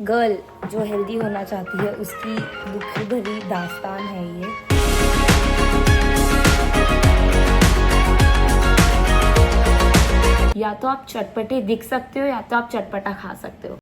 Girl जो healthy होना चाहती है उसकी दुख भरी दास्तान है ये। या तो आप चटपटे दिख सकते हो या तो आप चटपटा खा सकते हो।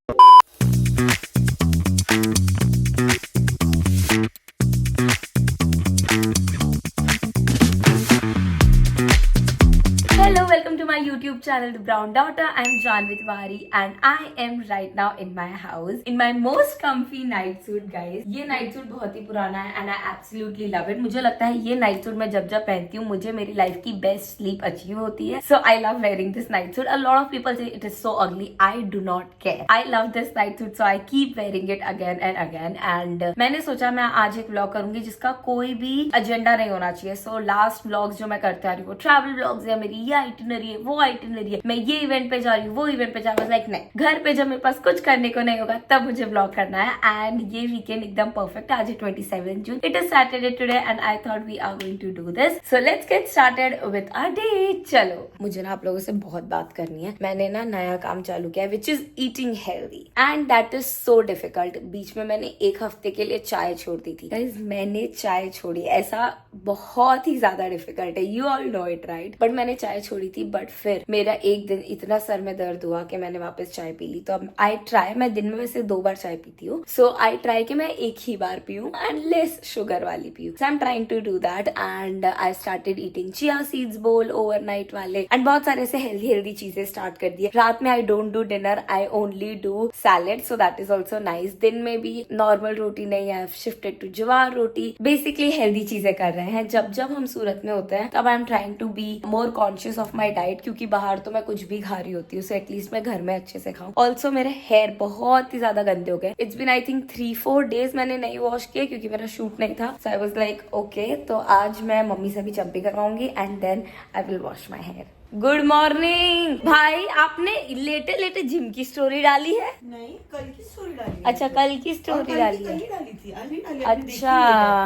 Hello, welcome to my YouTube channel, The Brown Daughter. I am Janvi Tiwari and I am right now in my house in my most comfy night suit, guys. ये night suit बहुत ही पुराना है and I absolutely love it. मुझे लगता है ये night suit मैं जब जब पहनती हूँ मुझे मेरी life की best sleep achieve होती है. So I love wearing this night suit. A lot of people say it is so ugly. I do not care. I love this night suit, so I keep wearing it again and again. And मैंने सोचा मैं आज एक vlog करूंगी जिसका कोई भी agenda नहीं होना चाहिए. So last vlogs जो मैं करते आ रही हूँ travel vlogs है, मेरी ये आइटिनरी है, वो आइटिनरी है, मैं ये इवेंट पे जा रही हूँ, वो इवेंट पे जा रही हूँ, लाइक नहीं, घर पे जब मेरे पास कुछ करने को नहीं होगा तब मुझे ब्लॉग करना है. एंड ये वीकेंड एकदम परफेक्ट है. आज है 27 जून. It is Saturday today and I thought we are going to do this. So let's get started with our day. चलो, मुझे ना आप लोगों से बहुत बात करनी है. मैंने ना नया काम चालू किया है which is eating healthy and that is so difficult. बीच में मैंने एक हफ्ते के लिए चाय छोड़ दी थी. गाइस मैंने चाय छोड़ी, ऐसा बहुत ही ज्यादा डिफिकल्ट है, you all know it right. But मैंने चाय छोड़ी थी. बट फिर मेरा एक दिन इतना सर में दर्द हुआ कि मैंने वापस चाय पी ली. तो अब आई ट्राई, मैं दिन में वैसे 2 बार चाय पीती हूँ, सो आई ट्राई कि मैं एक ही बार पीऊँ एंड लेस शुगर वाली पीऊँ. So I am trying to do that and I started eating chia seeds bowl overnight वाले एंड बहुत सारे ऐसे हेल्दी चीजें स्टार्ट कर दिए. रात में I don't do dinner, I only do salad, so that is also nice. दिन में भी नॉर्मल रोटी नहीं, I have shifted to jowar roti. Basically healthy चीजें कर रहे हैं. जब जब हम सूरत में होते हैं तब I am trying to be more conscious of my diet, क्योंकि बाहर तो मैं कुछ भी खा रही होती हूँ, सो एटलीस्ट मैं घर में अच्छे से खाऊं. ऑल्सो मेरे हेयर बहुत ही ज्यादा गंदे हो गए. It's been I think 3-4 days मैंने नहीं वॉश किए क्योंकि मेरा शूट नहीं था. So I was like okay, तो आज मैं मम्मी से भी चंपी करवाऊंगी and then I will wash my hair. Good morning भाई. आपने लेटे लेटे जिम की स्टोरी डाली है? नहीं, कल की स्टोरी डाली. अच्छा, कल की स्टोरी डाली है. थी, आज नहीं डाली. अच्छा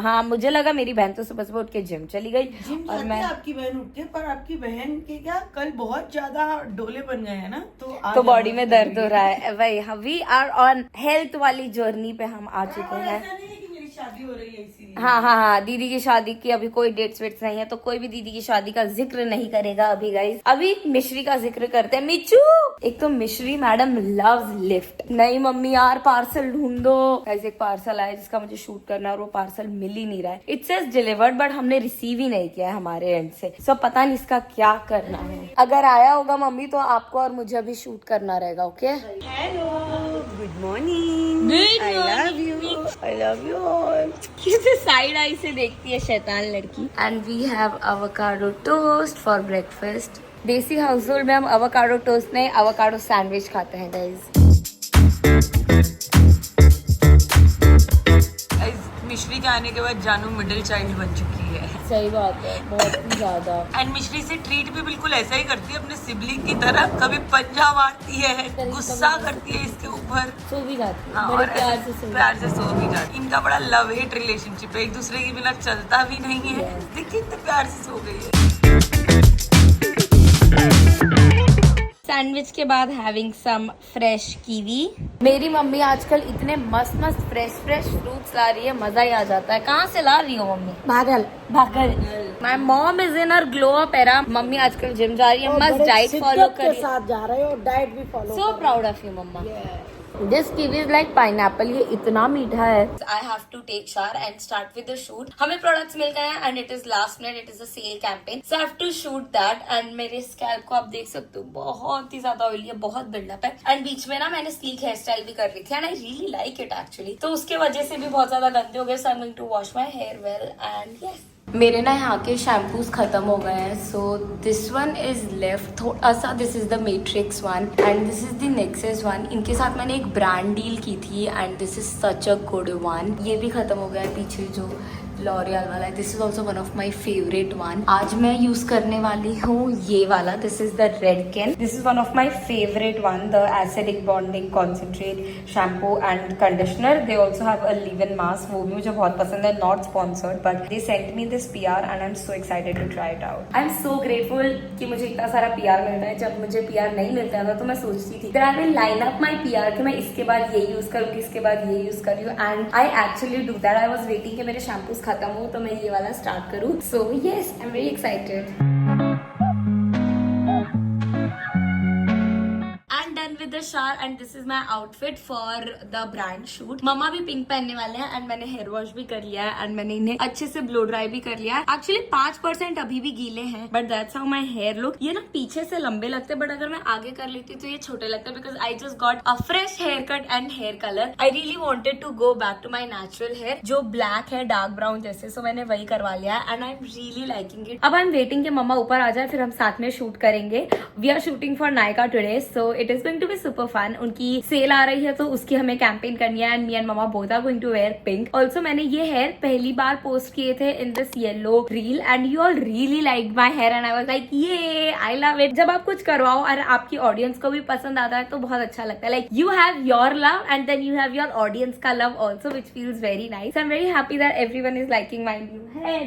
हाँ, मुझे लगा मेरी बहन तो सुबह सुबह उठ के जिम चली गई. जिम और मैं आपकी बहन उठती है, पर आपकी बहन के क्या कल बहुत ज्यादा डोले बन गए हैं ना, तो बॉडी में दर्द हो रहा है. वही वी आर ऑन हेल्थ वाली जर्नी पे हम आ चुके हैं. ऐसा नहीं है कि मेरी शादी हो रही है इसीलिए. हाँ, दीदी की शादी की अभी कोई डेट्स वेट्स नहीं है, तो कोई भी दीदी की शादी का जिक्र नहीं करेगा अभी. गाइस अभी मिश्री का जिक्र करते हैं. मिचू, एक तो मिश्री मैडम लव्स लिफ्ट. नहीं मम्मी यार पार्सल ढूंढ दो. गाइस एक पार्सल आया जिसका मुझे शूट करना है और वो पार्सल मिल ही नहीं रहा है. इट सेज डिलीवर्ड बट हमने रिसीव ही नहीं किया है हमारे एंड से. सो पता नहीं इसका क्या करना है. अगर आया होगा मम्मी तो आपको और मुझे अभी शूट करना रहेगा. Okay, hello, good morning. I love you all. किसे साइड आई से देखती है शैतान लड़की. And we have avocado toast for breakfast. Desi household में हम एवोकाडो टोस्ट नहीं, एवोकाडो सैंडविच खाते हैं गाइस. मिश्री के आने के बाद जानू मिडिल चाइल्ड बन चुकी है. सही बात है, बहुत ही ज्यादा. एंड मिश्री से ट्रीट भी बिल्कुल ऐसा ही करती है अपने सिबलिंग की तरह. कभी पंजा मारती है, गुस्सा करती है इसके ऊपर, सो भी जाती है हाँ, बड़े और प्यार से. प्यार से सो भी जाती. इनका बड़ा लव हेट रिलेशनशिप है, एक दूसरे के बिना चलता भी नहीं है. देखिए इतने प्यार से सो गई है. सैंडविच के बाद हैविंग सम फ्रेश कीवी. मेरी मम्मी आजकल इतने मस्त मस्त फ्रेश फ्रूट्स ला रही है, मजा ही आ जाता है. कहाँ से ला रही हो मम्मी? भागल. My mom is in her glow up era. Mummy आजकल जिम जा रही है, मस्त डाइट फॉलो कर रही है, साथ जा रहे हो, डाइट भी follow. So proud of you mamma. This kiwi is like pineapple. ये इतना मीठा है. I have to take shower and start with the shoot. हमें प्रोडक्ट्स मिल गए हैं and it is last minute. It is a sale campaign, so I have to shoot that. And मेरे scalp को आप देख सकते हो बहुत ही ज्यादा ऑयली है, बहुत बिल्डअप है. एंड बीच में ना मैंने स्लीक हेयर स्टाइल भी कर रही थी and I really like it actually. तो उसके वजह से भी बहुत ज्यादा गंदे हो गए. So I am going to wash my hair well and yes. मेरे ना यहाँ के शैम्पूज खत्म हो गए हैं, so this one is left थोड़ा सा. This is the Matrix one and this is the Nexxus one. इनके साथ मैंने एक ब्रांड डील की थी and this is such a good one. ये भी खत्म हो गया है. पीछे जो लॉरियल वाला है. This is also one of my favourite one. आज मैं यूज करने वाली हूँ ये वाला. This is the Redken. This is one of my favourite one, the acidic bonding concentrate shampoo and conditioner. They also have a leave in mask, वो भी मुझे बहुत पसंद है. Not sponsored but they sent me this PR and I am so excited to try it out. I am so grateful कि मुझे इतना सारा PR मिलता है. जब मुझे PR नहीं मिलता था तो मैं सोचती थी I will line up my PR कि मैं इसके बाद ये यूज करूँगी, इसके बाद ये यूज कर रही हूँ. And I actually do that. I was waiting कि मेरे शैम्पूज खत्म हो तो मैं ये वाला स्टार्ट करूँ. So yes, I am very excited. With the shower and this is my outfit for the brand shoot. मम्मा भी पिंक पहनने वाले हैं एंड मैंने हेयर वॉश भी कर लिया है एंड मैंने इन्हें अच्छे से ब्लो ड्राई भी कर लिया है. एक्चुअली 5% अभी भी गीले हैं but that's how my hair look. ये ना पीछे से लंबे लगते हैं बट अगर मैं आगे कर लेती तो ये छोटे लगते हैं because I just got a fresh hair cut and hair colour. I really wanted to go back to my natural hair जो ब्लैक है डार्क ब्राउन जैसे. सो मैंने वही करवा लिया है and I am really liking it. अब I am waiting कि मम्मा ऊपर आ जाए फिर हम साथ में शूट करेंगे. We are shooting for Nykaa today so it is going to be super fun. उनकी सेल आ रही है तो उसकी हमें कैंपेन करनी है and me and mama both are going to wear pink. Also मैंने ये हेयर पहली बार पोस्ट किए थे in this yellow reel and you all really like my hair and I was like ये आई लव इट. जब आप कुछ करवाओ और आपकी ऑडियंस को भी पसंद आता है तो बहुत अच्छा लगता है. Like you have your love and then you have your audience का love also which feels very nice. I am very happy that everyone is liking my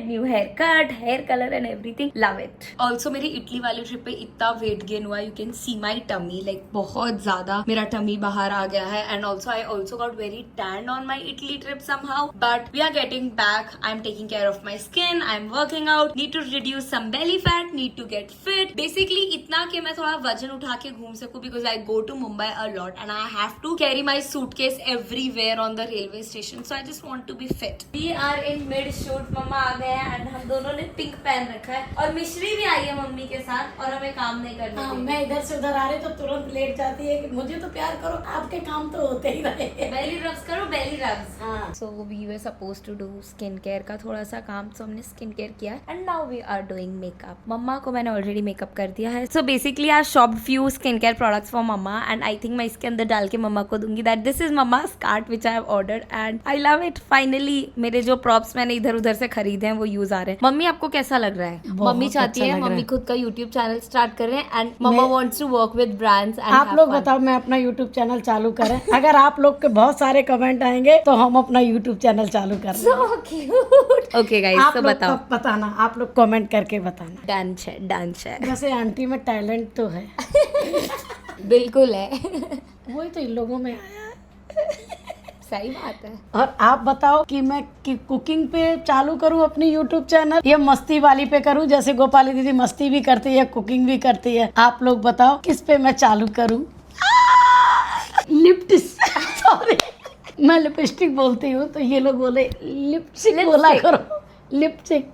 new haircut, hair colour and everything. Love it. Also मेरी Italy वाली trip पे इतना weight gain हुआ. You can see my tummy. Like बहुत ज्यादा मेरा tummy बाहर आ गया है and also I also got very stand on my Italy trip somehow but we are getting back. I am taking care of my skin, I am working out, need to reduce some belly fat, need to get fit. Basically इतना कि मैं थोड़ा वजन उठा के घूम सकूं because I go to Mumbai a lot and I have to carry my suitcase everywhere on the railway station. So I just want to be fit. We are in mid shoot. मम्मा आ गए हैं एंड हम दोनों ने pink पहन रखा है और मिश्री भी आई है मम्मी के साथ और हमें काम नहीं करना. मैं इधर से उधर आ रही तो तुरंत लेट जाती है कि मुझे तो प्यार करो, आपके काम तो होते ही रहे. बेली रब्स करो, बेली रब्स. हाँ. So we were supposed to do skin care का थोड़ा सा काम तो हमने स्किन केयर किया and now we are doing makeup. मम्मा को मैंने ऑलरेडी मेकअप कर दिया है. So basically I shopped few skin care products for मम्मा एंड आई थिंक मैं इसके अंदर डाल के मम्मा को दूंगी दैट दिस इज मम्मा skirt which I have ordered and I love it. Finally मेरे जो प्रॉप्स मैंने इधर उधर से खरीदे हैं वो यूज आ रहे हैं. मम्मी आपको कैसा लग रहा है? मम्मी चाहती अच्छा है लग रहा मम्मी है. खुद का यूट्यूब चैनल स्टार्ट कर रहे हैं and mama wants to work with brands. आप लोग बताओ मैं अपना YouTube चैनल चालू करें. अगर आप लोग के बहुत सारे कमेंट आएंगे तो हम अपना YouTube चैनल चालू कर रहे हैं. So cute. Okay guys, आप तो लोग बताओ. तब बताना, आप लोग कमेंट करके बताना. डांस है, डांस है. वैसे आंटी में टैलेंट तो है. बिल्कुल है. वही तो इन लोगों में आया. सही बात है. और आप बताओ कि मैं कुकिंग पे चालू करूं अपनी YouTube चैनल या मस्ती वाली पे करूं. जैसे गोपाली दीदी मस्ती भी करती है, कुकिंग भी करती है. आप लोग बताओ किस पे मैं चालू करूं. लिपस्टिक, सॉरी मैं लिपस्टिक बोलती हूँ तो ये लोग बोले लिपस्टिक बोला करो. Lipstick,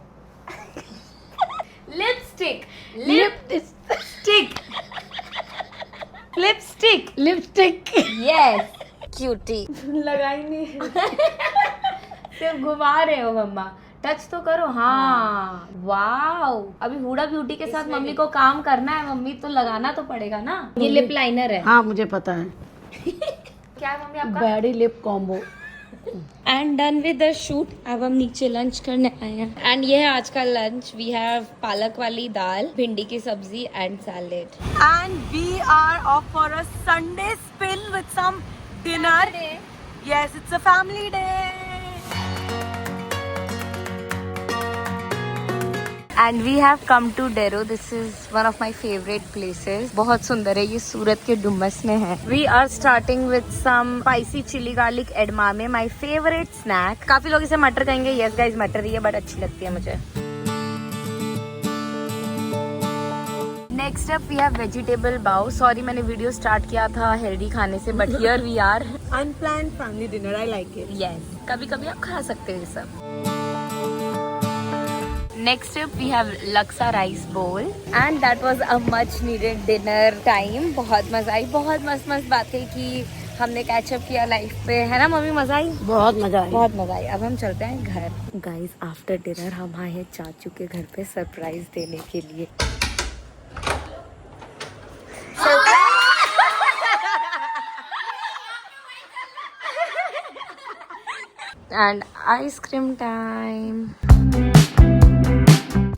lipstick, lipstick, lipstick, lipstick. Yes cutie. लगाई नहीं. सिर्फ घुमा रहे हो मम्मा. टच तो करो. हाँ वाओ. अभी हुडा ब्यूटी के साथ मम्मी को काम करना है. मम्मी तो लगाना तो पड़ेगा ना. ये लिप लाइनर है. हाँ मुझे पता है. क्या है मम्मी आपका? Baddie lip combo. And done with the shoot. अब हम नीचे लंच करने आए हैं एंड ये है आज का लंच. वी हैव पालक वाली दाल, भिंडी की सब्जी and salad. And we are off for a Sunday spin with some dinner. Yes, it's a family day. And we have come to Dero. This is one of my favourite places. बहुत सुंदर है. ये सूरत के डुमस में है. We are starting with some spicy chilli garlic edamame, my favourite snack. काफी लोग इसे मटर कहेंगे. यस गाइज मटर ही है बट अच्छी लगती है मुझे. Next up we have vegetable bowl. Sorry मैंने वीडियो स्टार्ट किया था हेल्दी खाने से but here we are. Unplanned family dinner. I like it. Yes कभी कभी आप खा सकते हो ये सब. Next up we have laksa rice bowl and that was a much needed dinner time. बहुत मजा आई. बहुत मस्त बातें की. हमने कैचअप किया लाइफ पे, है ना मम्मी? मजा आई. बहुत मजा आई. बहुत मजा आई. अब हम चलते हैं घर. गाइस आफ्टर डिनर हम आए हैं चाचू के घर पे सरप्राइज देने के लिए. and ice cream time.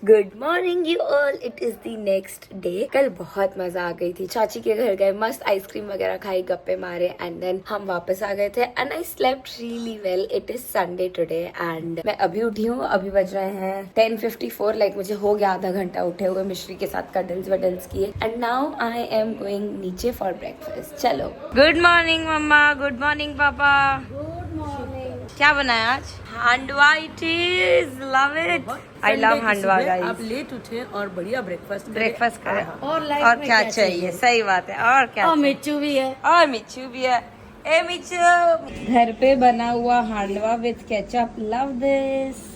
Good morning you all, it is the next day. कल बहुत मजा आ गई थी. चाची के घर गए, मस्त आइसक्रीम वगैरह खाई, गप्पे मारे एंड देन हम वापस आ गए थे and I slept really well. It is Sunday today and मैं अभी उठी हूँ. अभी बज रहे हैं 10:54. लाइक मुझे हो गया आधा घंटा उठे हुए, मिश्री के साथ कडल्स वडल्स किए and now I am going नीचे फॉर ब्रेकफास्ट. चलो. गुड मॉर्निंग मम्मा, गुड मॉर्निंग पापा. Good morning. क्या बनाया आज? Handvo. It is love it. I love handvo guys. आप लेट उठे और बढ़िया ब्रेकफास्ट करें और लाइफ और में क्या चाहिए. सही बात है. और क्या और चाहिए? मिच्चू भी है. और मिच्चू भी है. ए मिच्चू. घर पे बना हुआ handvo with ketchup. Love this.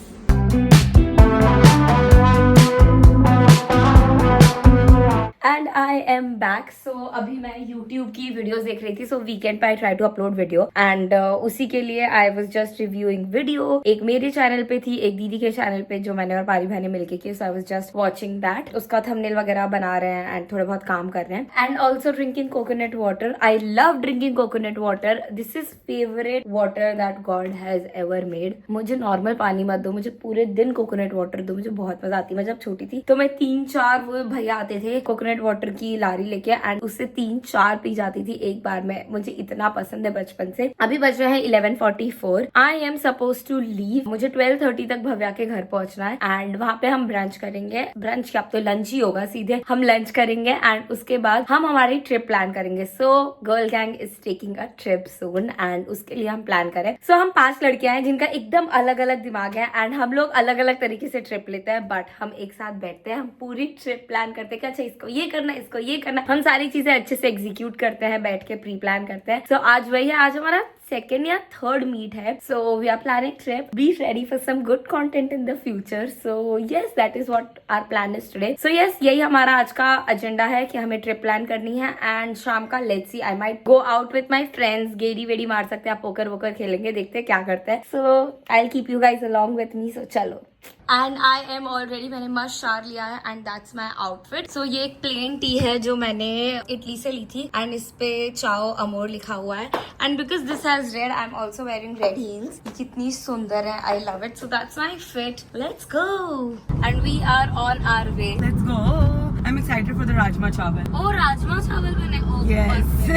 And I am back. So अभी मैं YouTube की वीडियोस देख रही थी. सो वीकेंड पे I try to upload video and उसी के लिए I was just reviewing video. एक मेरे चैनल पे थी, एक दीदी के चैनल पे जो मैंने और पारी बहने मिलके की. So I was just watching that. उसका थंबनेल वगैरह बना रहे हैं एंड थोड़े बहुत काम कर रहे हैं and also drinking coconut water. I love drinking coconut water. This is favourite water that God has ever made. मुझे नॉर्मल पानी मत दो, मुझे पूरे दिन कोकोनट वाटर दो. मुझे बहुत मजा आती है. मैं जब छोटी थी तो मैं 3-4 वो भैया आते थे कोकोनट वाटर की लारी लेके एंड उससे 3-4 पी जाती थी एक बार में. मुझे इतना पसंद है बचपन से. अभी बज रहे हैं 11:44. I am suppose to leave. मुझे 12:30 तक भव्या के घर पहुंचना है एंड वहां पे हम ब्रंच करेंगे. ब्रंच क्या, अब तो लंच ही होगा. सीधे हम लंच करेंगे एंड उसके बाद हम हमारी ट्रिप प्लान करेंगे. So girl gang is taking a trip soon and उसके लिए हम प्लान करें. सो हम 5 लड़कियां हैं जिनका एकदम अलग अलग दिमाग है एंड हम लोग अलग अलग तरीके से ट्रिप लेते हैं बट हम एक साथ बैठते हैं. हम पूरी ट्रिप प्लान करते हैं कि अच्छा इसको ये करना, इसको ये करना. हम सारी चीजें अच्छे से एग्जीक्यूट करते हैं, बैठ के प्री प्लान करते हैं. सो आज वही है. आज हमारा सेकेंड या थर्ड मीट है. So we are planning trip. Be ready for some good content in the future. So yes, that is what our plan is today. So yes, यही हमारा आज का एजेंडा है कि हमें ट्रिप प्लान करनी है एंड शाम का let's see, I might go out with my friends. गेड़ी वेड़ी मार सकते हैं, आप पोकर वोकर खेलेंगे, देखते हैं क्या करते हैं. So I will keep you guys along with me. So चलो. एंड आई एम ऑलरेडी, मैंने मस्त शार लिया है एंड दैट्स माई आउटफिट. सो ये एक प्लेन टी है जो मैंने इटली से ली थी एंड इस पे चाओ अमोर लिखा हुआ है and because this has red I am also wearing red heels. कितनी सुंदर है. I love it. So that's my fit. Let's go and we are on our way. Let's go. I am excited for the rajma chawal. ओ राजमा चावल बने. Yes.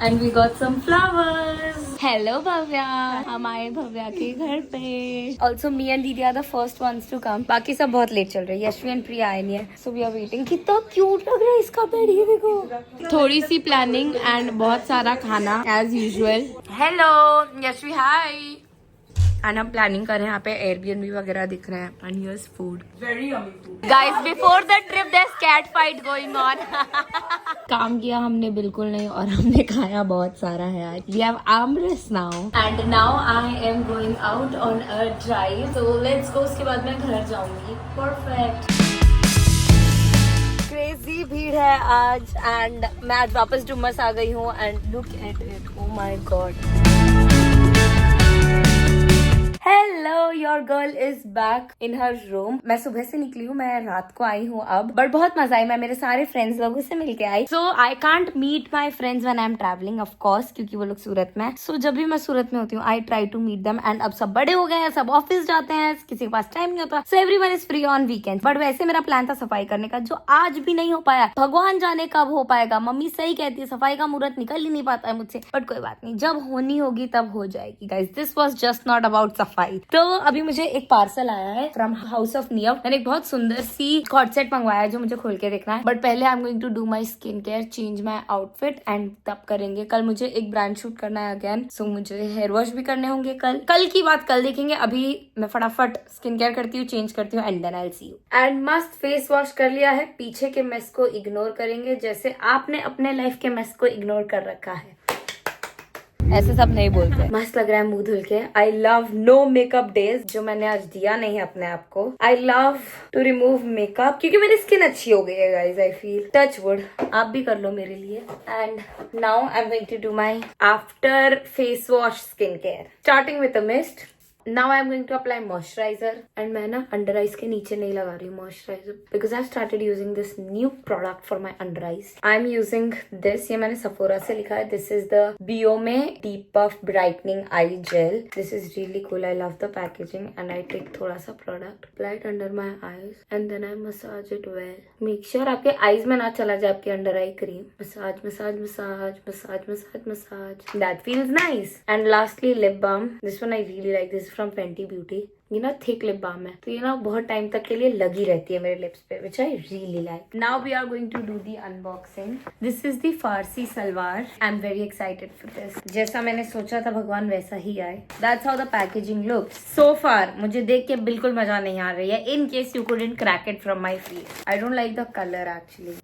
And we got some flowers. Hello Bhavya. हम आए भव्या के घर पे. ऑल्सो मी एंड दीदी are the first ones to कम. बाकी सब बहुत लेट चल रही है. यशवी एंड प्रिया आए नहीं है. So we are waiting. कितना क्यूट लग रहा है इसका बेड. ये देखो. थोड़ी सी प्लानिंग एंड बहुत सारा खाना as usual. Hello Yashvi. Hi. And हम प्लानिंग कर रहे हैं. यहाँ पे एयरबीएनबी वगैरह दिख रहे हैं and here's food. Very yummy food. Guys before the trip there is cat fight going on. काम किया हमने बिल्कुल नहीं और हमने खाया बहुत सारा है आज. We have aamras now. And now I am going out on a drive. So let's go. उसके बाद मैं घर जाऊंगी. परफेक्ट. क्रेजी भीड़ है आज एंड मैं आज वापस डुमस आ गई हूँ and look at it. Oh my God. Hello, your girl is back in her room. मैं सुबह से निकली हूँ, मैं रात को आई हूँ अब, बट बहुत मजा आई. मैं मेरे सारे फ्रेंड्स लोगों से मिलके आई. So I can't meet my friends when I am travelling of course, क्योंकि वो लोग सूरत में. सो जब भी मैं सूरत में होती हूँ I try to meet them and अब सब बड़े हो गए हैं, सब ऑफिस जाते हैं, किसी के पास टाइम नहीं होता. So everyone is free on weekend. But वैसे मेरा प्लान था सफाई करने का जो आज भी नहीं हो पाया. भगवान जाने कब हो पाएगा. मम्मी सही कहती है, सफाई का मुहूर्त निकल ही नहीं पाता है मुझसे. बट कोई बात नहीं, जब होनी होगी तब हो जाएगी guys. This was just not about सफाई. तो अभी मुझे एक पार्सल आया है फ्रॉम हाउस ऑफ नियम. मैंने एक बहुत सुंदर सी कॉर्ड सेट मंगवाया है जो मुझे खोल के देखना है. बट पहले I am going to do my skin care, change my outfit and तब करेंगे. कल मुझे एक ब्रांड शूट करना है अगेन. सो मुझे हेयर वॉश भी करने होंगे कल की बात कल देखेंगे. अभी मैं फटाफट स्किन केयर करती हूँ, चेंज करती हूँ and then I will see you. And मस्त फेस वॉश कर लिया है. पीछे के मेस को इग्नोर करेंगे जैसे आपने अपने लाइफ के मेस को इग्नोर कर रखा है. ऐसे सब नहीं बोलते. मस्त लग रहा है मुंह धुल के. I love no makeup days, जो मैंने आज दिया नहीं है अपने आप को. I love to remove makeup क्योंकि मेरी स्किन अच्छी हो गई है guys. I feel touch wood. आप भी कर लो मेरे लिए. And now I am going to do my after face wash skin care, starting with a mist. Now I am going to apply moisturiser and मैं ना अंडर आइज के नीचे नहीं लगा रही हूँ moisturiser because I started using this new product for my under eyes. I am using this, ये मैंने सफोरा से लिखा है. This is the Biome deep puff brightening eye gel. This is really cool. I love the packaging and I take थोड़ा सा product, apply it under my eyes and then I massage it well. Make sure आपके eyes में ना चला जाए आपकी under I cream. Massage massage massage massage massage massage. That feels nice. And lastly lip balm. This one I really like. This from Fenty Beauty. ये ना thick lip balm है तो ये ना बहुत टाइम तक के लिए लगी रहती है मेरे लिप्स पे, which I really like. Now we are going to do the unboxing. This is the Farsi salwar. I am very excited for this. जैसा मैंने सोचा था भगवान वैसा ही आए. That's how the packaging looks so far. मुझे देख के बिल्कुल मजा नहीं आ रही है. In case you couldn't crack it from my face. I don't like the colour actually.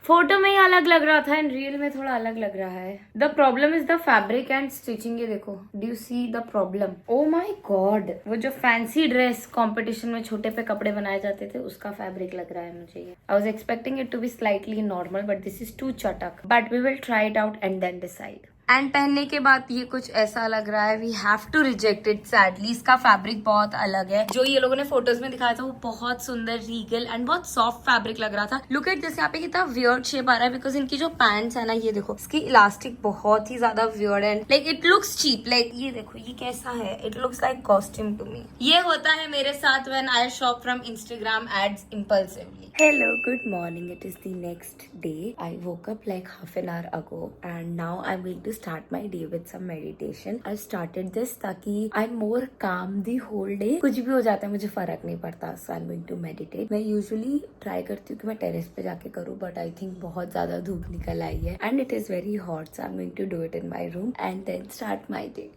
Photo में ही अलग लग रहा था एंड रियल में थोड़ा अलग लग रहा है. The problem is the fabric and stitching. ये देखो, do you see the problem? Oh my God, वो जो फैंसी ड्रेस कंपटीशन में छोटे पे कपड़े बनाए जाते थे उसका फैब्रिक लग रहा है मुझे ये. I was expecting it to be slightly normal but this is too चटक. But we will try it out and then decide. And पहनने के बाद ये कुछ ऐसा लग रहा है. We have to reject it sadly. इसका फैब्रिक बहुत अलग है. जो ये लोगों ने फोटोज में दिखाया था वो बहुत सुंदर रीगल एंड बहुत सॉफ्ट फैब्रिक लग रहा था. लुक एट जैसे यहाँ पे कितना वियर्ड शेप आ रहा है बिकॉज इनकी जो पैंट्स है ना, ये देखो इसकी इलास्टिक बहुत ही ज्यादा weird and like it looks cheap. Like ये देखो ये कैसा है. It looks like costume to me. ये होता है मेरे साथ when I shop from Instagram ads impulsively. Hello, good morning. It is the next day. I woke up like half an hour ago and now I'm going to start my day with some meditation. I started this ताकि I'm more calm the whole day. कुछ भी हो जाता है मुझे फर्क नहीं पड़ता. So I'm going to meditate. मैं usually try करती हूँ कि मैं टेरेस पे जाके करूँ but I think बहुत ज्यादा धूप निकल आई है and it is very hot. So I'm going to do it in my room and then start my day.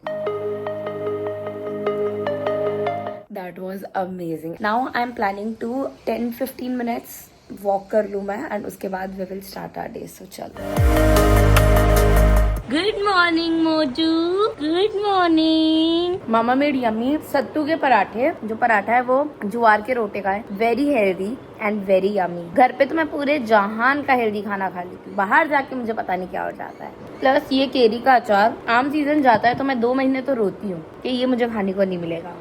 That was amazing. Now I'm planning to 10-15 minutes walk कर लूँ मैं and उसके बाद we will start our day. So चलो. Good morning मोजू. Good morning. मामा made yummy सत्तू के पराठे. जो पराठा है वो ज्वार के रोटे का है. Very healthy and very yummy. घर पे तो मैं पूरे जहान का हेल्दी खाना खा लेती हूँ. बाहर जाके मुझे पता नहीं क्या हो जाता है. प्लस ये केरी का अचार. आम सीजन जाता है तो मैं 2 महीने तो रोती हूँ कि ये मुझे खाने को नहीं मिलेगा.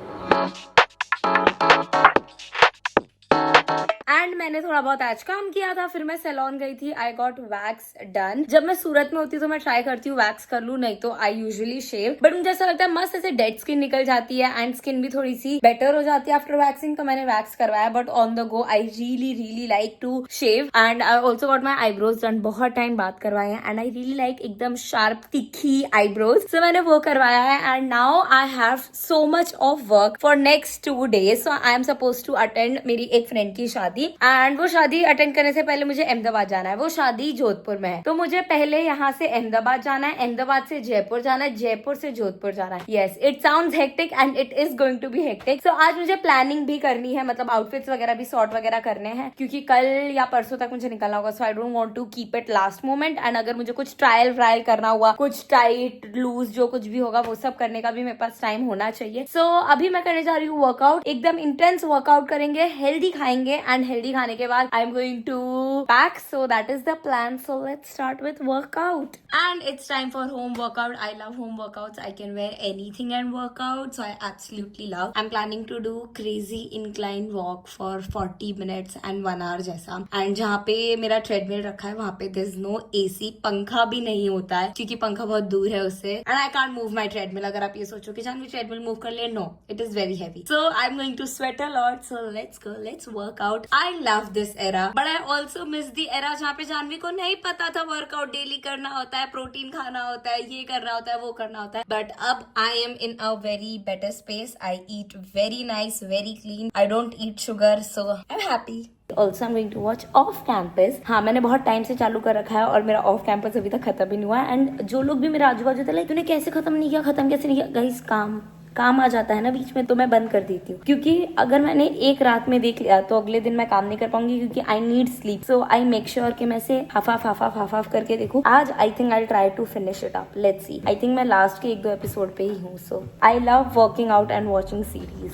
एंड मैंने थोड़ा बहुत आज काम किया था. फिर मैं सैलून गई थी. I got wax done. जब मैं सूरत में होती हूँ तो मैं ट्राई करती हूँ वैक्स कर लूँ, नहीं तो आई यूजुअली शेव. बट मुझे ऐसा लगता है मस्त ऐसे डेड स्किन निकल जाती है एंड स्किन भी थोड़ी सी बेटर हो जाती है आफ्टर वैक्सिंग. तो मैंने वैक्स करवाया but on the go I really like to shave. And I also got my eyebrows done. बहुत टाइम बाद करवाए हैं एंड आई रियली लाइक एकदम शार्प तिखी आईब्रोज. सो मैंने वो करवाया है and now I have so much of work for next 2 days. So I am suppose to attend मेरी एक फ्रेंड की शादी एंड वो शादी अटेंड करने से पहले मुझे अहमदाबाद जाना है. वो शादी जोधपुर में है तो मुझे पहले यहाँ से अहमदाबाद जाना है, अहमदाबाद से जयपुर जाना है, जयपुर से जोधपुर जाना है. Yes, it sounds hectic and it is going to be hectic. So आज मुझे प्लानिंग भी करनी है, मतलब आउटफिट्स वगैरह भी सॉर्ट वगैरह करने हैं क्योंकि कल या परसों तक मुझे निकलना होगा. So I don't want to keep it last moment. And अगर मुझे कुछ ट्रायल करना हुआ, कुछ टाइट लूज जो कुछ भी होगा वो सब करने का भी मेरे पास टाइम होना चाहिए. सो अभी मैं करने जा रही हूँ वर्कआउट. एकदम इंटेंस वर्कआउट करेंगे, हेल्दी खाएंगे एंड हेल्दी खाने के बाद I am going to pack. So that is the plan. So let's start with workout and it's time for home workout. I love home workouts. I can wear anything and workout. So I absolutely love. I am planning to do crazy incline walk for 40 minutes and 1 hour जैसा. एंड जहाँ पे मेरा treadmill रखा है वहाँ पे there is no AC. पंखा भी नहीं होता है क्योंकि पंखा बहुत दूर है उससे. And I can't move my treadmill. अगर आप ये सोचो कि जानवी ट्रेडमिल मूव कर ले, no, it is very heavy. So I am going to sweat a lot. So let's go, let's work out. I love this era but I also miss the era जहाँ पे जानवी को नहीं पता था workout daily करना होता है, protein खाना होता है, ये करना होता है, वो करना होता है. बट अब I am in a very better space. I eat very nice, very clean. I don't eat sugar. So I am happy. Also going to watch off campus. हाँ, मैंने बहुत टाइम से चालू कर रखा है और मेरा ऑफ कैंपस अभी तक खत्म भी नहीं हुआ. एंड जो लोग भी मेरे आजू बाजू थे लाइक तूने कैसे खत्म नहीं किया, खत्म कैसे नहीं किया. गाइस, काम आ जाता है ना बीच में तो मैं बंद कर देती हूँ क्योंकि अगर मैंने एक रात में देख लिया तो अगले दिन मैं काम नहीं कर पाऊंगी क्योंकि I need sleep. So I make sure कि मैं से हाफ करके देखूं. आज I think I try to finish it up. Let's see. I think मैं लास्ट के 1-2 एपिसोड पे ही हूँ. So I love working out and watching series.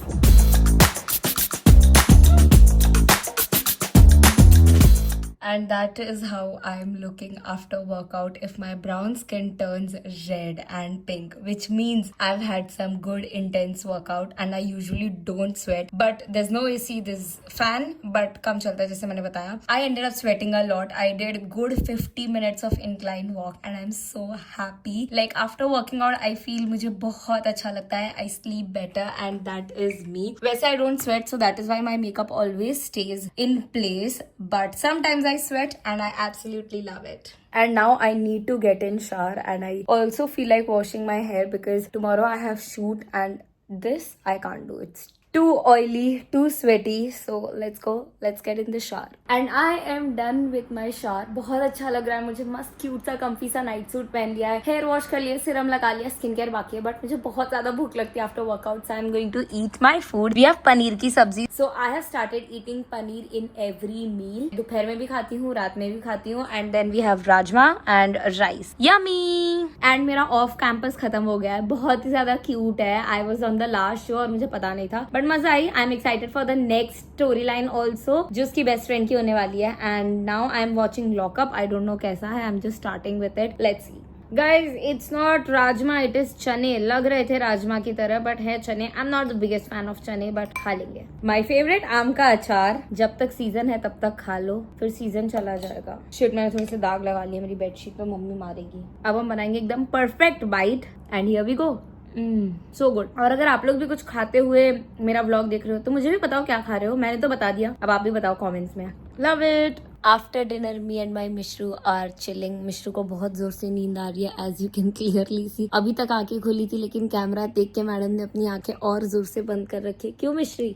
and that is how I'm looking after workout. If my brown skin turns red and pink, which means I've had some good intense workout, and I usually don't sweat, but there's no AC, this fan, but kam chalta hai, jaise maine bataya. I ended up sweating a lot. I did good 50 minutes of incline walk and I'm so happy. Like after working out I feel मुझे बहुत अच्छा लगता है. I sleep better and that is me. वैसे I don't sweat, so that is why my makeup always stays in place, but sometimes I sweat and I absolutely love it. And now I need to get in shower, and I also feel like washing my hair because tomorrow I have shoot and this I can't do. It's too oily, too sweaty. So let's get in the shower. And I am done with my shower. बहुत अच्छा लग रहा है मुझे. मस्त cute सा comfy सा night suit पहन लिया है, हेयर वॉश कर लिया, सीरम लगा लिया, स्किन केयर बाकी है, बट मुझे बहुत ज्यादा भूख लगती है after workout. So I am going to eat my food. We have paneer की सब्जी. So I have started eating paneer in every meal. दोपहर में भी खाती हूँ, रात में भी खाती हूँ. And then we have rajma and rice. Yummy. And मेरा ऑफ कैंपस खत्म हो गया है. बहुत ही ज्यादा क्यूट है. I was on the last show और मुझे पता नहीं था, बट मजा आई. I am excited for the next story line also, जो उसकी बेस्ट फ्रेंड की होने वाली है. And now I am watching lockup. I don't know कैसा है. I am just starting with it. Let's see. Guys, it's not rajma, it is चने. लग रहे थे राजमा की तरह, बट है चने. I am not the biggest fan of चने, बट खा लेंगे. माई फेवरेट आम का अचार. जब तक सीजन है तब तक खा लो, फिर सीजन चला जाएगा. शिट, मैंने थोड़े से दाग लगा लिए मेरी बेडशीट पे. मम्मी मारेगी. अब हम बनाएंगे एकदम perfect bite. And here we go. So good. और अगर आप लोग भी कुछ खाते हुए मेरा व्लॉग देख रहे हो तो मुझे भी बताओ क्या खा रहे हो. मैंने तो बता दिया, अब आप भी बताओ कमेंट्स में. Love it. After dinner me and my Mishru are chilling. Mishru को बहुत जोर से नींद आ रही है, as you can clearly see. अभी तक आंखें खुली थी, लेकिन कैमरा देख के मैडम ने अपनी आंखें और जोर से बंद कर रखी. क्यों मिश्री?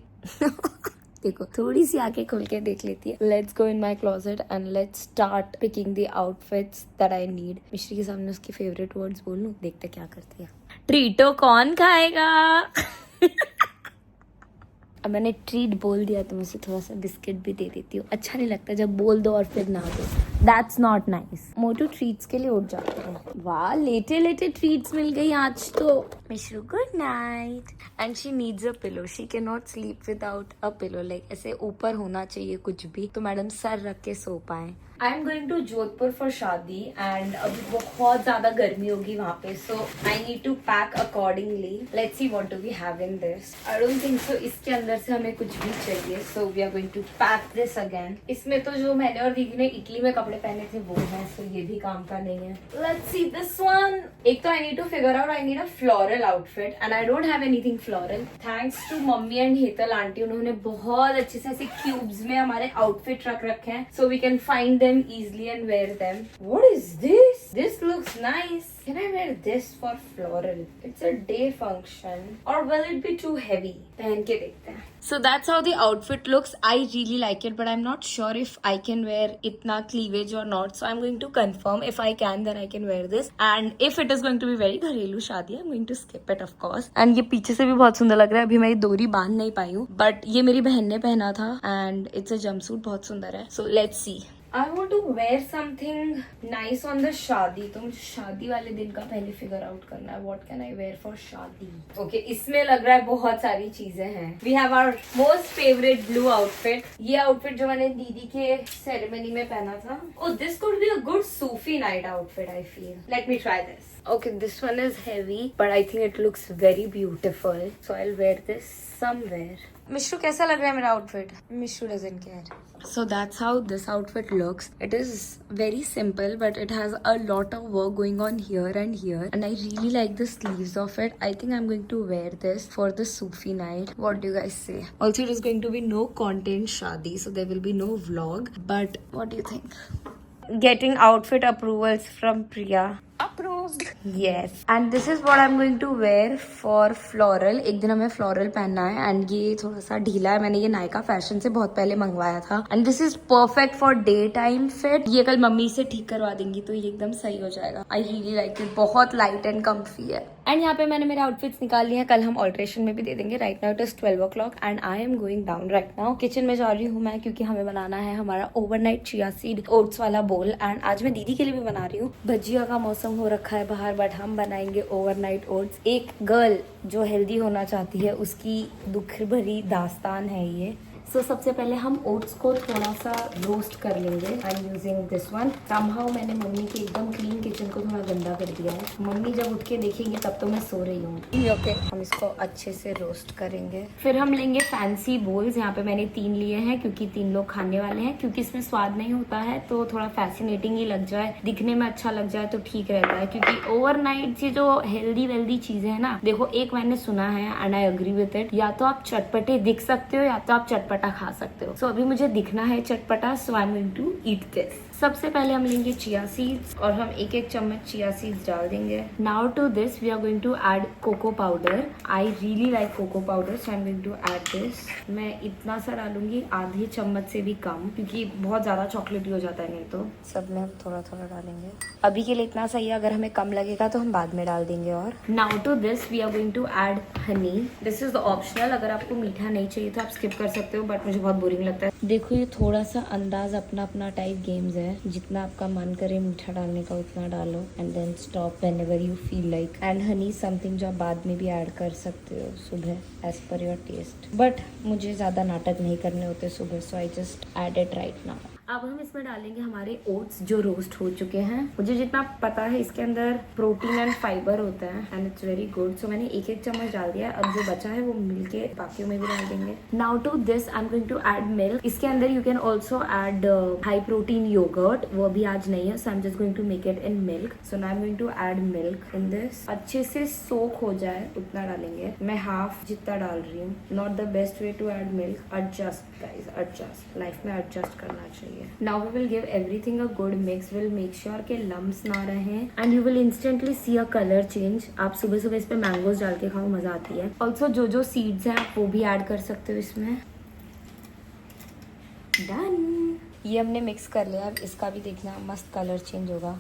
देखो, थोड़ी सी आंखें खोल के देख लेती है. Let's go in my closet and let's start picking the outfits that I need. मिश्री के सामने उसके फेवरेट वर्ड्स बोल लूं, देखते क्या करती है. ट्रीटो कौन खाएगा? अब मैंने ट्रीट बोल दिया तो मुझे थोड़ा सा बिस्किट भी दे देती हूँ. अच्छा नहीं लगता जब बोल दो और फिर ना दो. That's not nice. Motu treats के लिए उठ जाते हैं. वाह, लेटे लेटे ट्रीट्स मिल गई आज तो. Mishru, good night. And she needs a pillow. She cannot sleep without a pillow. Like ऐसे ऊपर होना चाहिए कुछ भी, तो मैडम सर रख के सो पाए. I am going to Jodhpur for शादी एंड अभी बहुत ज्यादा गर्मी होगी वहाँ पे, so I need to pack accordingly. Let's see what do we have in this. I don't think so इसके अंदर से हमें कुछ भी चाहिए, so we are going to pack this again. इसमें तो जो मैंने और दीदी ने इटली में कपड़े पहने थे वो है, सो ये भी काम का नहीं है. Let's see this one. एक तो I need to figure out, I need a floral outfit and I don't have anything floral. Thanks to mummy and Hetal aunty, उन्होंने बहुत अच्छे से ऐसे क्यूब्स में हमारे आउटफिट रख रखे हैं, so we can find them easily and wear them. What is this? This looks nice. Can I wear this for floral? It's a day function. Or will it be too heavy? पहन के देखते हैं. So that's how the outfit looks. I really like it, but I'm not sure if I can wear itna cleavage or not. So I'm going to confirm. If I can, then I can wear this. And if it is going to be very घरेलू शादी, I'm going to skip it, of course. And ये पीछे से भी बहुत सुंदर लग रहा है. अभी मैं ये डोरी बांध नहीं पाई हूँ, but ये मेरी बहन ने पहना था and it's a jumpsuit. बहुत सुंदर है. So let's see. I want to wear something nice on the शादी. तो मुझे शादी वाले दिन का पहले फिगर आउट करना है. What can I wear for शादी? Okay, इसमें लग रहा है बहुत सारी चीजें हैं. We have our most favorite blue outfit. ये आउटफिट जो मैंने दीदी के सेरेमनी में पहना था. Oh, this could be a good Sufi night outfit, I feel. Let me try this. Okay, this one is heavy, but I think it looks very beautiful. So I'll wear this somewhere. मिश्रू, कैसा लग रहा है मेरा outfit? मिश्रू doesn't care. So that's how this outfit looks. It is very simple, but it has a lot of work going on here and here. And I really like the sleeves of it. I think I'm going to wear this for the Sufi night. What do you guys say? Also, it is going to be no content shadi, so there will be no vlog. But what do you think? Getting outfit approvals from Priya. Approved. Yes. And this is what I'm going to wear for floral. एक दिन हमें floral पहनना है and ये थोड़ा सा ढीला है. मैंने ये नायका फैशन से बहुत पहले मंगवाया था. And this is perfect for daytime fit. ये कल मम्मी से ठीक करवा देंगी तो ये एकदम सही हो जाएगा. I really like it. बहुत light and comfy है. एंड यहाँ पे मैंने मेरे आउटफिट्स निकाल लिए हैं. कल हम ऑल्ट्रेशन में भी दे देंगे. Right now it is 12 o'clock and I am going down right now. Kitchen में जा रही हूँ मैं क्योंकि हमें बनाना है हमारा ओवरनाइट चिया सीड ओट्स वाला बोल. एंड आज मैं दीदी के लिए भी बना रही हूँ. भजिया का मौसम हो रखा है बाहर, बट हम बनाएंगे ओवरनाइट ओट्स. एक गर्ल जो हेल्दी होना चाहती है उसकी दुख भरी दास्तान है ये. सो सबसे पहले हम ओट्स को थोड़ा सा रोस्ट कर लेंगे। आई am using this one. Somehow मैंने मम्मी के एकदम क्लीन किचन को थोड़ा गंदा कर दिया है। मम्मी जब उठ के देखेंगे तब तो मैं सो रही हूँ। ओके, हम इसको अच्छे से रोस्ट करेंगे। फिर हम लेंगे फैंसी बोल्स। यहाँ पे मैंने 3 लिए हैं क्योंकि 3 लोग खाने वाले हैं। क्योंकि इसमें स्वाद नहीं होता है तो थोड़ा फैसिनेटिंग ही लग जाए, दिखने में अच्छा लग जाए तो ठीक रहता है। क्योंकि ओवरनाइट ये जो हेल्दी वेल्दी चीजें है ना, देखो एक मैंने सुना है and I agree with it, या तो आप चटपटे दिख सकते हो या तो आप चटपटा खा सकते हो। सो अभी मुझे दिखना है चटपटा, so I am going to eat this. सबसे पहले हम लेंगे चिया सीड्स और हम 1-1 चम्मच चिया सीड्स डाल देंगे। Now to this we are going to add cocoa powder. I really like cocoa powder, so I am going to add this. मैं इतना सा डालूंगी, आधी चम्मच से भी कम, क्योंकि बहुत ज्यादा चॉकलेटी हो जाता है नहीं तो। सब में हम थोड़ा थोड़ा डालेंगे। अभी के लिए इतना सही है, अगर हमें कम लगेगा तो हम बाद में डाल देंगे। और now to this we are going to add honey. This is optional, अगर आपको मीठा नहीं चाहिए तो आप स्किप कर सकते हो, बट मुझे बहुत बोरिंग लगता है। देखो ये थोड़ा सा अंदाज अपना अपना टाइप गेम्स है। जितना आपका मन करे मीठा डालने का उतना डालो and then stop whenever you feel like. And honey something जो आप बाद में भी ऐड कर सकते हो सुबह as per your test, but मुझे ज्यादा नाटक नहीं करने होते सुबह, so I just add it right now. अब हम इसमें डालेंगे हमारे ओट्स जो रोस्ट हो चुके हैं। मुझे जितना पता है इसके अंदर प्रोटीन एंड फाइबर होता है एंड इट्स वेरी गुड, सो मैंने 1-1 चम्मच डाल दिया। अब जो बचा है वो मिलके बाकियों में भी डाल देंगे। Now to this I am going to add milk. इसके अंदर you can also add high protein yogurt, वो अभी आज नहीं है, so I am just going to make it in milk. So now I am going to add milk in this. अच्छे से सोक हो जाए उतना डालेंगे। मैं हाफ जितना डाल रही हूँ। Not the best way to add milk, adjust guys, adjust. Life में एडजस्ट करना चाहिए। Now we will give everything a good mix. We'll make sure के lumps ना रहे and you will instantly see a color change. आप सुबह सुबह इस पे मैंगोज डाल के खाओ, मजा आती है। Also जो सीड्स हैं आप वो भी ऐड कर सकते हो इसमें। डन, ये हमने मिक्स कर लिया। अब इसका भी देखना मस्त कलर चेंज होगा।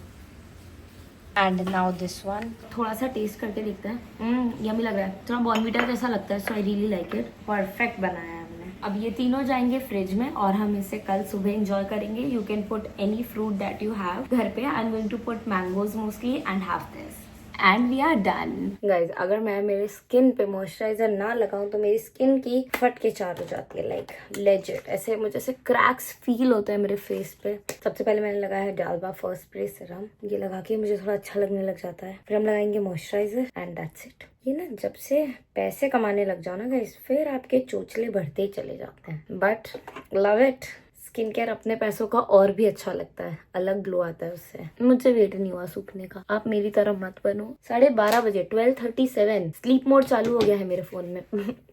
एंड नाउ दिस वन, थोड़ा सा टेस्ट करके देखते हैं। यम्मी लग रहा है, थोड़ा बॉर्नवीटा जैसा लगता है, so I really like it. Perfect बनाया है हमने। अब ये तीनों जाएंगे फ्रिज में और हम इसे कल सुबह एंजॉय करेंगे। You can put any fruit that you have घर पे। I am going to put mangoes mostly and have this and we are done. Guys अगर मैं मेरे स्किन पे मॉइस्चराइजर ना लगाऊं तो मेरी स्किन की फट के चार हो जाती है, लाइक लेजिट। ऐसे मुझे ऐसे क्रैक्स फील होते हैं मेरे फेस पे। सबसे पहले मैंने लगाया है डालबा फर्स्ट स्प्रे सीरम। ये लगा के मुझे थोड़ा अच्छा लगने लग जाता है। फिर हम लगाएंगे मॉइस्चराइजर एंड दैट्स इट। ये ना जब से पैसे कमाने लग जाओ ना गाइस, फिर आपके चोचले बढ़ते ही चले जाते हैं, but love it. Skin care अपने पैसों का और भी अच्छा लगता है, अलग ग्लो आता है उससे। मुझे वेट नहीं हुआ सूखने का, आप मेरी तरह मत बनो। 12:30 बजे 12:37 स्लीप मोड चालू हो गया है मेरे फोन में।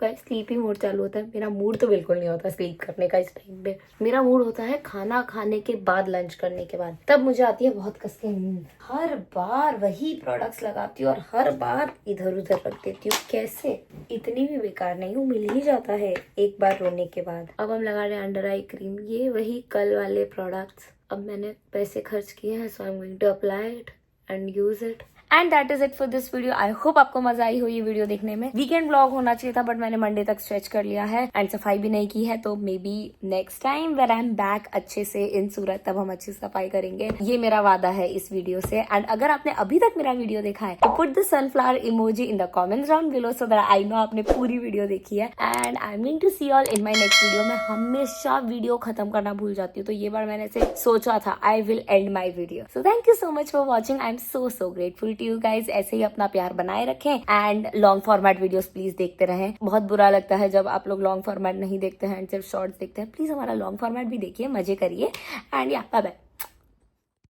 स्लीपी मोड चालू होता है। मेरा मूड तो बिल्कुल नहीं होता स्लीप करने का इस टाइम पे। मेरा मूड होता है खाना खाने के बाद, लंच करने के बाद, तब मुझे आती है बहुत कस के नींद। हर बार वही प्रोडक्ट्स लगाती हूँ और हर बार इधर उधर रख देती हूँ। कैसे? इतनी भी बेकार नहीं हूँ, मिल ही जाता है एक बार रोने के बाद। अब हम लगा रहे हैं अंडर आई क्रीम, ये वही कल वाले प्रोडक्ट्स। अब मैंने पैसे खर्च किए हैं, so I am going to apply it and use it. And that is it for this video. I hope आपको मजा आई हो ये वीडियो देखने में। वीकेंड ब्लॉग होना चाहिए था बट मैंने मंडे तक स्ट्रेच कर लिया है एंड सफाई भी नहीं की है, तो maybe next time where I am back अच्छे से इन सूरत, तब हम अच्छी सफाई करेंगे। ये मेरा वादा है इस वीडियो से। एंड अगर आपने अभी तक मेरा वीडियो देखा है तो put the sunflower emoji in the comments down below so that I know आपने पूरी वीडियो देखी है। And I am going to see all in my next video. मैं हमेशा वीडियो खत्म करना भूल जाती हूँ, तो ये बार मैंने ऐसे सोचा था I will end my video. So thank you so much for watching. I am so grateful to you guys. ऐसे ही अपना प्यार बनाए रखें and long format videos please देखते रहें। बहुत बुरा लगता है जब आप लोग लॉन्ग फॉर्मेट नहीं देखते हैं, सिर्फ शॉर्ट्स देखते हैं। प्लीज हमारा लॉन्ग फॉर्मेट भी देखिए, मजे करिए एंड या बाय बाय।